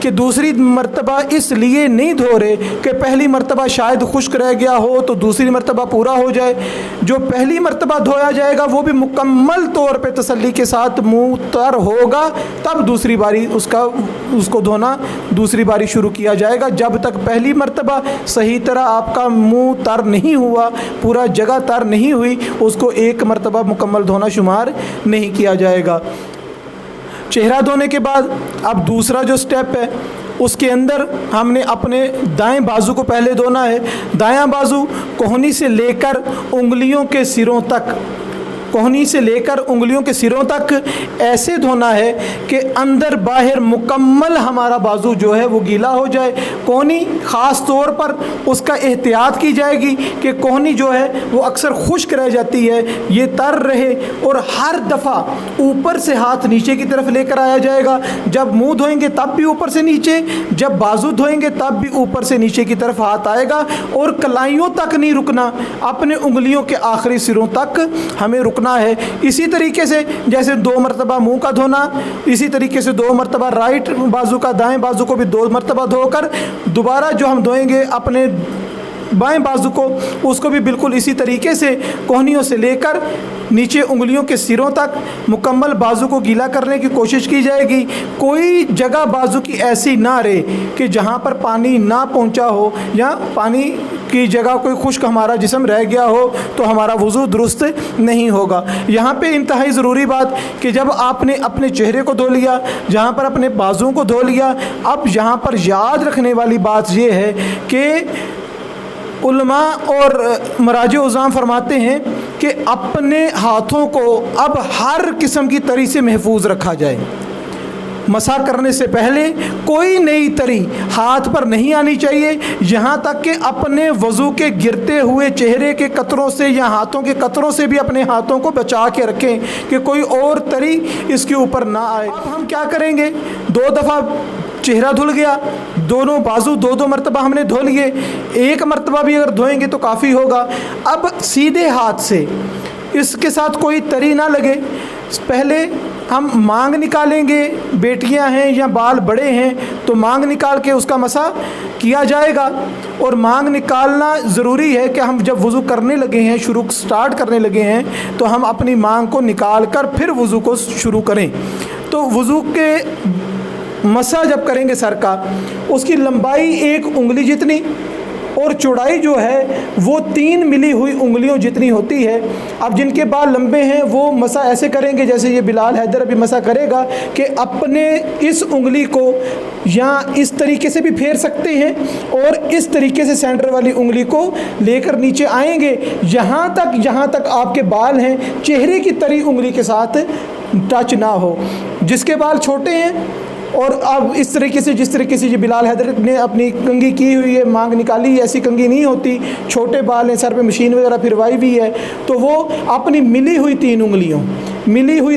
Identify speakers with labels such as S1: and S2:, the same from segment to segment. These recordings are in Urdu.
S1: کہ دوسری مرتبہ اس لیے نہیں دھو رہے کہ پہلی مرتبہ شاید خشک رہ گیا ہو تو دوسری مرتبہ پورا ہو جائے. جو پہلی مرتبہ دھویا جائے گا وہ بھی مکمل طور پہ تسلی کے ساتھ منہ تر ہوگا, تب دوسری باری اس کو دھونا دوسری باری شروع کیا جائے گا. جب تک پہلی مرتبہ صحیح طرح آپ کا منہ تر نہیں ہوا, پورا جگہ تر نہیں ہوئی, اس کو ایک مرتبہ مکمل دھونا شمار نہیں کیا جائے گا. چہرہ دھونے کے بعد اب دوسرا جو سٹیپ ہے اس کے اندر ہم نے اپنے دائیں بازو کو پہلے دھونا ہے. دایاں بازو کوہنی سے لے کر انگلیوں کے سروں تک, کوہنی سے لے کر انگلیوں کے سروں تک ایسے دھونا ہے کہ اندر باہر مکمل ہمارا بازو جو ہے وہ گیلا ہو جائے. کوہنی خاص طور پر اس کا احتیاط کی جائے گی کہ کوہنی جو ہے وہ اکثر خشک رہ جاتی ہے, یہ تر رہے, اور ہر دفعہ اوپر سے ہاتھ نیچے کی طرف لے کر آیا جائے گا. جب منہ دھوئیں گے تب بھی اوپر سے نیچے, جب بازو دھوئیں گے تب بھی اوپر سے نیچے کی طرف ہاتھ آئے گا, اور کلائیوں تک نہیں رکنا, اپنے انگلیوں کے آخری سروں تک ہمیں رکنا ہے. اسی طریقے سے جیسے 2 مرتبہ منہ کا دھونا, اسی طریقے سے 2 مرتبہ رائٹ بازو کا, دائیں بازو کو بھی 2 مرتبہ دھو کر دوبارہ جو ہم دھوئیں گے اپنے بائیں بازو کو, اس کو بھی بالکل اسی طریقے سے کوہنیوں سے لے کر نیچے انگلیوں کے سروں تک مکمل بازو کو گیلا کرنے کی کوشش کی جائے گی. کوئی جگہ بازو کی ایسی نہ رہے کہ جہاں پر پانی نہ پہنچا ہو یا پانی کی جگہ کوئی خشک ہمارا جسم رہ گیا ہو تو ہمارا وضو درست نہیں ہوگا. یہاں پہ انتہائی ضروری بات کہ جب آپ نے اپنے چہرے کو دھو لیا, جہاں پر اپنے بازوؤں کو دھو لیا, اب یہاں پر یاد رکھنے والی بات یہ ہے کہ علماء اور مراجع عظام فرماتے ہیں کہ اپنے ہاتھوں کو اب ہر قسم کی تری سے محفوظ رکھا جائے. مسح کرنے سے پہلے کوئی نئی تری ہاتھ پر نہیں آنی چاہیے, یہاں تک کہ اپنے وضو کے گرتے ہوئے چہرے کے قطروں سے یا ہاتھوں کے قطروں سے بھی اپنے ہاتھوں کو بچا کے رکھیں کہ کوئی اور تری اس کے اوپر نہ آئے. اب ہم کیا کریں گے, 2 دفعہ چہرہ دھل گیا, دونوں بازو 2 مرتبہ ہم نے دھو لیے, 1 مرتبہ بھی اگر دھوئیں گے تو کافی ہوگا. اب سیدھے ہاتھ سے, اس کے ساتھ کوئی تری نہ لگے, پہلے ہم مانگ نکالیں گے. بیٹیاں ہیں یا بال بڑے ہیں تو مانگ نکال کے اس کا مسح کیا جائے گا. اور مانگ نکالنا ضروری ہے کہ ہم جب وضو کرنے لگے ہیں, سٹارٹ کرنے لگے ہیں, تو ہم اپنی مانگ کو نکال کر پھر وضو کو شروع کریں. تو وضو کے مسح جب کریں گے سر کا, اس کی لمبائی 1 انگلی جتنی اور چوڑائی جو ہے وہ 3 ملی ہوئی انگلیوں جتنی ہوتی ہے. اب جن کے بال لمبے ہیں وہ مسح ایسے کریں گے جیسے یہ بلال حیدر ابھی مسح کرے گا کہ اپنے اس انگلی کو یا اس طریقے سے بھی پھیر سکتے ہیں اور اس طریقے سے سینٹر والی انگلی کو لے کر نیچے آئیں گے جہاں تک آپ کے بال ہیں چہرے کی تری انگلی کے ساتھ ٹچ نہ ہو. جس کے بال چھوٹے ہیں اور اب اس طریقے سے جس طریقے سے یہ بلال حیدر نے اپنی کنگھی کی ہوئی ہے, مانگ نکالی, ایسی کنگھی نہیں ہوتی, چھوٹے بال ہیں, سر پہ مشین وغیرہ پھروائی بھی ہے, تو وہ اپنی ملی ہوئی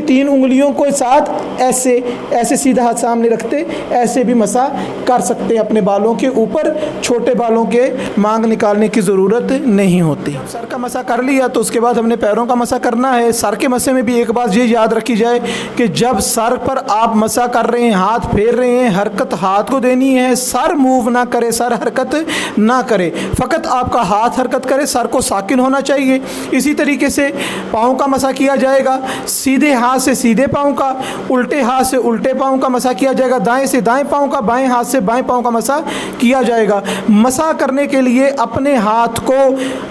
S1: 3 انگلیوں کو ساتھ ایسے سیدھا ہاتھ سامنے رکھتے ایسے بھی مسح کر سکتے ہیں اپنے بالوں کے اوپر. چھوٹے بالوں کے مانگ نکالنے کی ضرورت نہیں ہوتی. سر کا مسح کر لیا تو اس کے بعد ہم نے پیروں کا مسح کرنا ہے. سر کے مسح میں بھی ایک بات یہ یاد رکھی جائے کہ جب سر پر آپ مسح کر رہے ہیں, ہاتھ پھیر رہے ہیں, حرکت ہاتھ کو دینی ہے, سر موو نہ کرے, سر حرکت نہ کرے, فقط آپ کا ہاتھ حرکت کرے, سر کو ساکن ہونا چاہیے. اسی طریقے سے پاؤں کا مسح کیا جائے گا, سیدھے ہاتھ سے سیدھے پاؤں کا, الٹے ہاتھ سے الٹے پاؤں کا مسح کیا جائے گا, دائیں سے دائیں پاؤں کا, بائیں ہاتھ سے بائیں پاؤں کا مسح کیا جائے گا. مسح کرنے کے لیے اپنے ہاتھ کو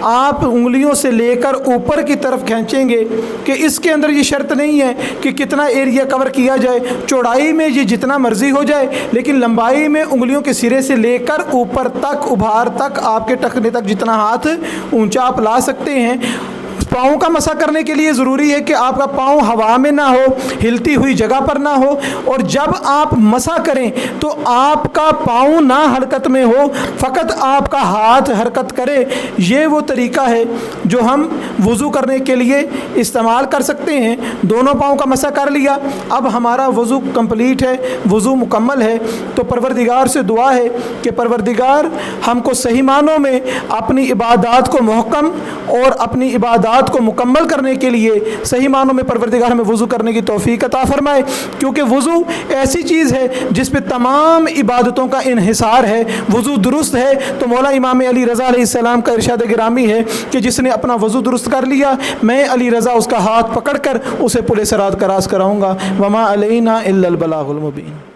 S1: آپ انگلیوں سے لے کر اوپر کی طرف کھینچیں گے کہ اس کے اندر یہ شرط نہیں ہے کہ کتنا ایریا کور کیا جائے, چوڑائی میں یہ جتنا مرضی ہو جائے, لیکن لمبائی میں انگلیوں کے سرے سے لے کر اوپر تک, ابھار تک, آپ کے ٹخنے تک جتنا ہاتھ اونچا آپ لا سکتے ہیں. پاؤں کا مسح کرنے کے لیے ضروری ہے کہ آپ کا پاؤں ہوا میں نہ ہو, ہلتی ہوئی جگہ پر نہ ہو, اور جب آپ مسح کریں تو آپ کا پاؤں نہ حرکت میں ہو, فقط آپ کا ہاتھ حرکت کرے. یہ وہ طریقہ ہے جو ہم وضو کرنے کے لیے استعمال کر سکتے ہیں. دونوں پاؤں کا مسح کر لیا, اب ہمارا وضو کمپلیٹ ہے, وضو مکمل ہے. تو پروردگار سے دعا ہے کہ پروردگار ہم کو صحیح معنوں میں اپنی عبادات کو محکم اور اپنی عبادات عبادات کو مکمل کرنے کے لیے صحیح معنوں میں پروردگار ہمیں وضو کرنے کی توفیق عطا فرمائے، کیونکہ وضو ایسی چیز ہے جس پہ تمام عبادتوں کا انحصار ہے۔ وضو درست ہے تو مولا امام علی رضا علیہ السلام کا ارشاد گرامی ہے کہ جس نے اپنا وضو درست کر لیا میں علی رضا اس کا ہاتھ پکڑ کر اسے پل صراط کراس کراؤں گا۔ وما علینا الا البلاغ المبین۔